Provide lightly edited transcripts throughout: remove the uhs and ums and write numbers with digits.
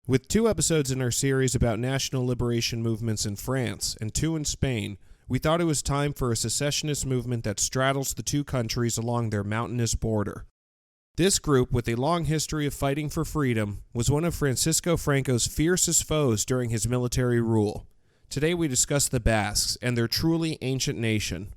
With 2 episodes in our series about national liberation movements in France and 2 in Spain, we thought it was time for a secessionist movement that straddles the 2 countries along their mountainous border. This group, with a long history of fighting for freedom, was one of Francisco Franco's fiercest foes during his military rule. Today we discuss the Basques and their truly ancient nation.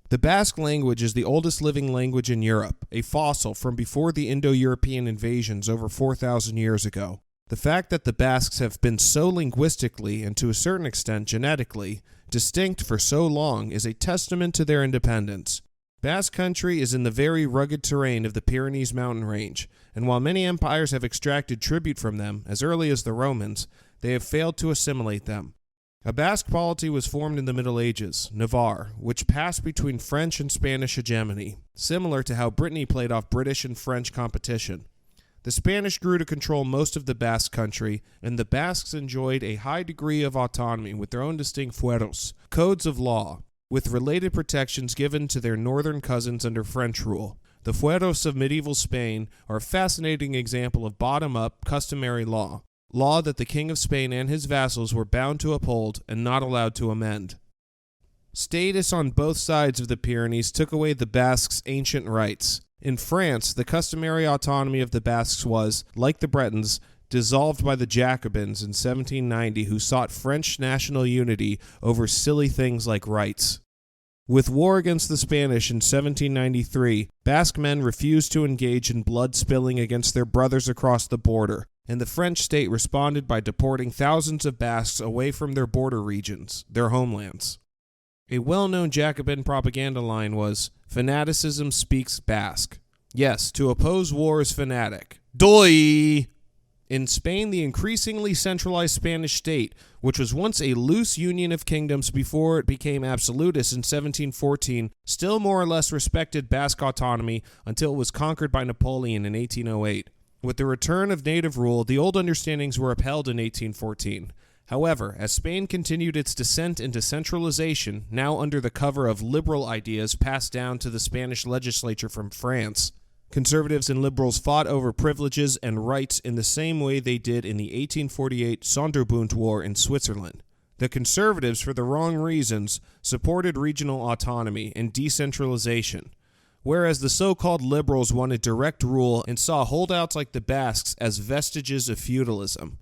The Basque language is the oldest living language in Europe, a fossil from before the Indo-European invasions over 4,000 years ago. The fact that the Basques have been so linguistically, and to a certain extent genetically, distinct for so long is a testament to their independence. Basque country is in the very rugged terrain of the Pyrenees mountain range, and while many empires have extracted tribute from them, as early as the Romans, they have failed to assimilate them. A Basque polity was formed in the Middle Ages, Navarre, which passed between French and Spanish hegemony, similar to how Brittany played off British and French competition. The Spanish grew to control most of the Basque country, and the Basques enjoyed a high degree of autonomy with their own distinct fueros, codes of law, with related protections given to their northern cousins under French rule. The fueros of medieval Spain are a fascinating example of bottom-up, customary law that the King of Spain and his vassals were bound to uphold and not allowed to amend. Status on both sides of the Pyrenees took away the Basques' ancient rights. In France, the customary autonomy of the Basques was, like the Bretons, dissolved by the Jacobins in 1790, who sought French national unity over silly things like rights. With war against the Spanish in 1793, Basque men refused to engage in blood spilling against their brothers across the border, and the French state responded by deporting thousands of Basques away from their border regions, their homelands. A well-known Jacobin propaganda line was, "Fanaticism speaks Basque." Yes, to oppose war is fanatic. Doi! In Spain, the increasingly centralized Spanish state, which was once a loose union of kingdoms before it became absolutist in 1714, still more or less respected Basque autonomy until it was conquered by Napoleon in 1808. With the return of native rule, the old understandings were upheld in 1814. However, as Spain continued its descent into centralization, now under the cover of liberal ideas passed down to the Spanish legislature from France, conservatives and liberals fought over privileges and rights in the same way they did in the 1848 Sonderbund War in Switzerland. The conservatives, for the wrong reasons, supported regional autonomy and decentralization, whereas the so-called liberals wanted direct rule and saw holdouts like the Basques as vestiges of feudalism.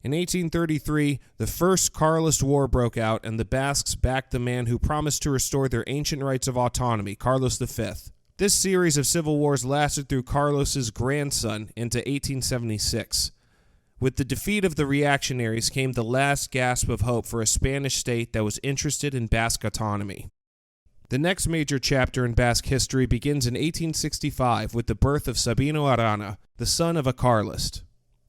In 1833, the First Carlist War broke out, and the Basques backed the man who promised to restore their ancient rights of autonomy, Carlos V. This series of civil wars lasted through Carlos's grandson into 1876. With the defeat of the reactionaries came the last gasp of hope for a Spanish state that was interested in Basque autonomy. The next major chapter in Basque history begins in 1865 with the birth of Sabino Arana, the son of a Carlist.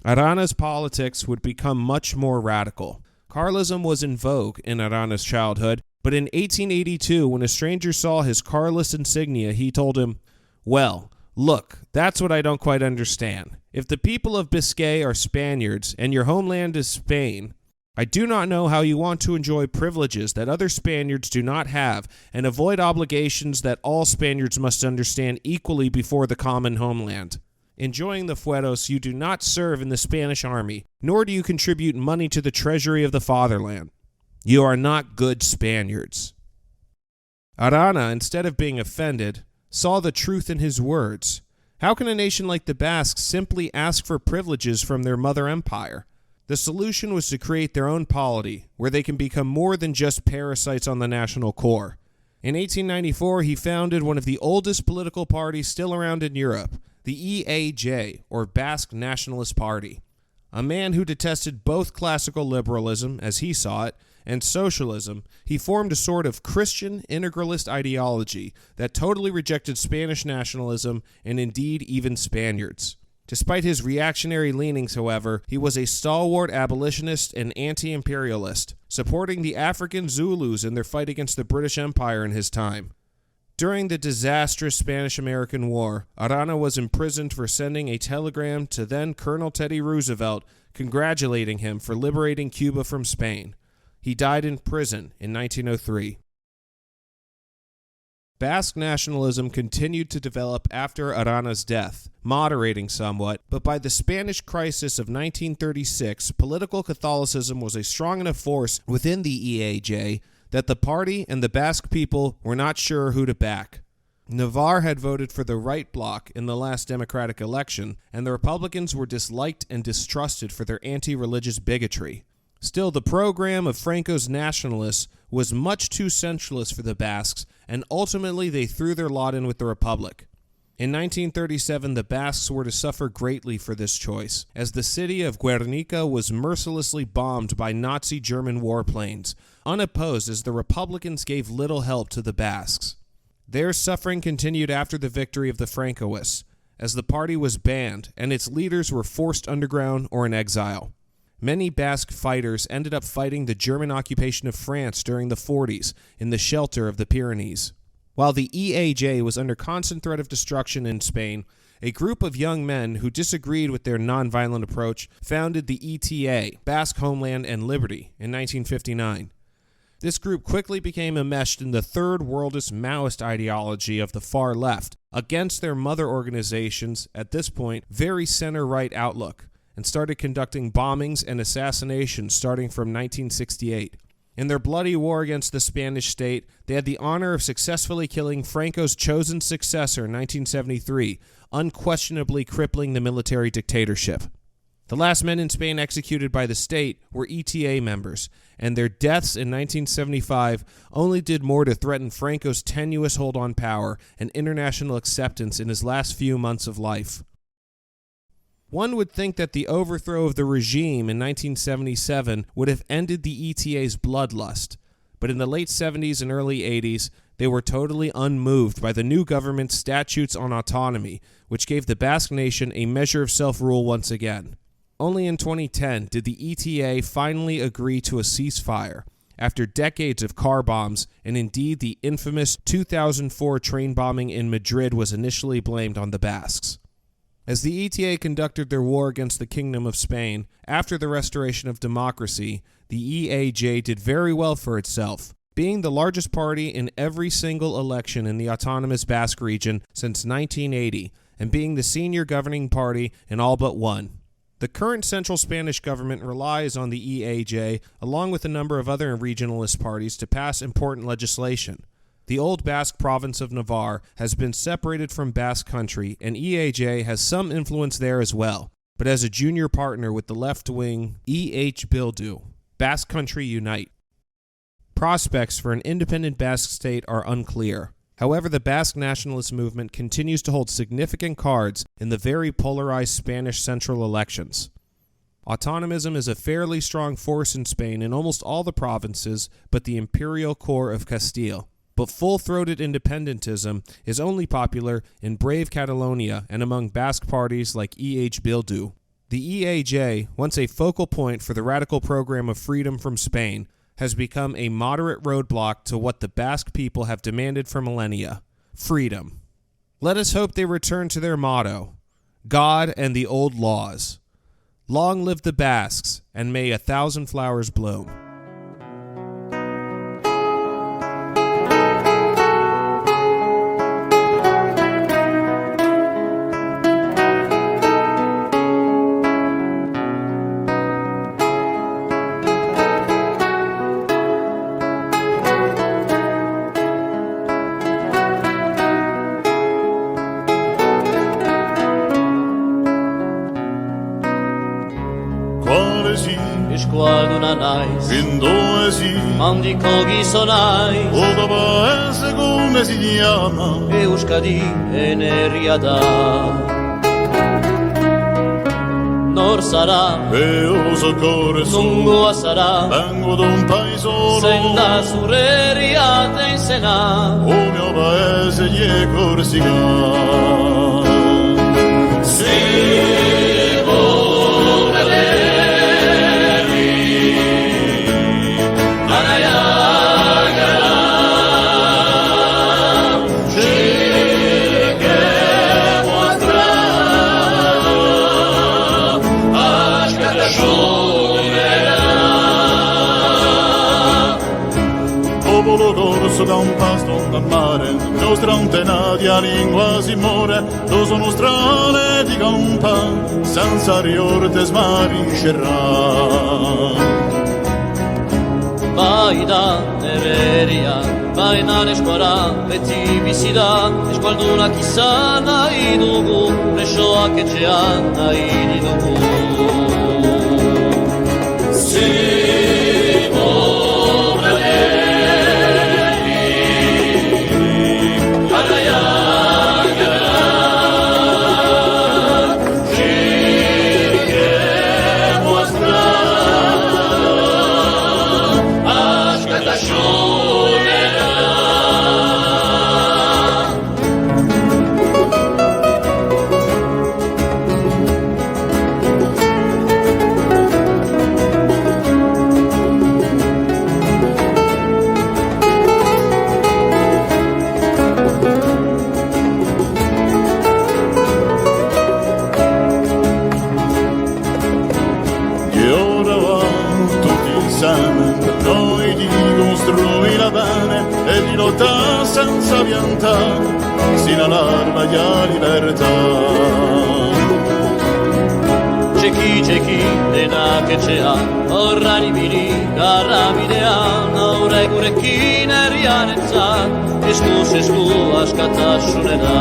Arana's politics would become much more radical. Carlism was in vogue in Arana's childhood, but in 1882, when a stranger saw his Carlist insignia, he told him, "Well, look, that's what I don't quite understand. If the people of Biscay are Spaniards and your homeland is Spain, I do not know how you want to enjoy privileges that other Spaniards do not have and avoid obligations that all Spaniards must understand equally before the common homeland. Enjoying the fueros, you do not serve in the Spanish army, nor do you contribute money to the treasury of the fatherland. You are not good Spaniards." Arana, instead of being offended, saw the truth in his words. How can a nation like the Basques simply ask for privileges from their mother empire? The solution was to create their own polity, where they can become more than just parasites on the national core. In 1894, he founded one of the oldest political parties still around in Europe, the EAJ, or Basque Nationalist Party. A man who detested both classical liberalism, as he saw it, and socialism, he formed a sort of Christian integralist ideology that totally rejected Spanish nationalism and indeed even Spaniards. Despite his reactionary leanings, however, he was a stalwart abolitionist and anti-imperialist, supporting the African Zulus in their fight against the British Empire in his time. During the disastrous Spanish-American War, Arana was imprisoned for sending a telegram to then Colonel Teddy Roosevelt congratulating him for liberating Cuba from Spain. He died in prison in 1903. Basque nationalism continued to develop after Arana's death, moderating somewhat, but by the Spanish crisis of 1936, political Catholicism was a strong enough force within the EAJ that the party and the Basque people were not sure who to back. Navarre had voted for the right bloc in the last democratic election, and the Republicans were disliked and distrusted for their anti-religious bigotry. Still, the program of Franco's nationalists was much too centralist for the Basques, and ultimately they threw their lot in with the Republic. In 1937, the Basques were to suffer greatly for this choice, as the city of Guernica was mercilessly bombed by Nazi German warplanes, unopposed as the Republicans gave little help to the Basques. Their suffering continued after the victory of the Francoists, as the party was banned and its leaders were forced underground or in exile. Many Basque fighters ended up fighting the German occupation of France during the 40s in the shelter of the Pyrenees. While the EAJ was under constant threat of destruction in Spain, a group of young men who disagreed with their nonviolent approach founded the ETA, Basque Homeland and Liberty, in 1959. This group quickly became enmeshed in the Third Worldist Maoist ideology of the far left, against their mother organization's, at this point, very center-right outlook, and started conducting bombings and assassinations starting from 1968. In their bloody war against the Spanish state, they had the honor of successfully killing Franco's chosen successor in 1973, unquestionably crippling the military dictatorship. The last men in Spain executed by the state were ETA members, and their deaths in 1975 only did more to threaten Franco's tenuous hold on power and international acceptance in his last few months of life. One would think that the overthrow of the regime in 1977 would have ended the ETA's bloodlust, but in the late 70s and early 80s, they were totally unmoved by the new government's statutes on autonomy, which gave the Basque nation a measure of self-rule once again. Only in 2010 did the ETA finally agree to a ceasefire, after decades of car bombs, and indeed the infamous 2004 train bombing in Madrid was initially blamed on the Basques. As the ETA conducted their war against the Kingdom of Spain, after the restoration of democracy, the EAJ did very well for itself, being the largest party in every single election in the autonomous Basque region since 1980, and being the senior governing party in all but one. The current central Spanish government relies on the EAJ, along with a number of other regionalist parties, to pass important legislation. The old Basque province of Navarre has been separated from Basque country, and EAJ has some influence there as well, but as a junior partner with the left-wing Bildu, Basque Country Unite. Prospects for an independent Basque state are unclear. However, the Basque nationalist movement continues to hold significant cards in the very polarized Spanish central elections. Autonomism is a fairly strong force in Spain in almost all the provinces but the imperial core of Castile. But full-throated independentism is only popular in brave Catalonia and among Basque parties like Bildu. The EAJ, once a focal point for the radical program of freedom from Spain, has become a moderate roadblock to what the Basque people have demanded for millennia: freedom. Let us hope they return to their motto, God and the old laws. Long live the Basques, and may 1,000 flowers bloom. Esquaduna nais, Mandicogi sonais, o paese come si chiama? Euskadi e Neriada. Nor sarà, E o soccorre su, lungo sarà, vengo da un paesolo, senda sureriate in Sena, o mio paese gli è Corsica. Popolo d'orso da un pasto da mare, nostra antenati a lingua si muore, lo sono strane di campa, senza riorte smariscerà. Baida nereria, baina neskora, beti bizida, eskualduna kizan nahi dugu, presoak etxean nahi ditugu. Noi di costruire la bene e di lottare senza piantà sino all'arma di libertà. C'è chi, dena che c'è ha, orra di bini, garra videa, naure gurekin erianetza, esku, askatasunera.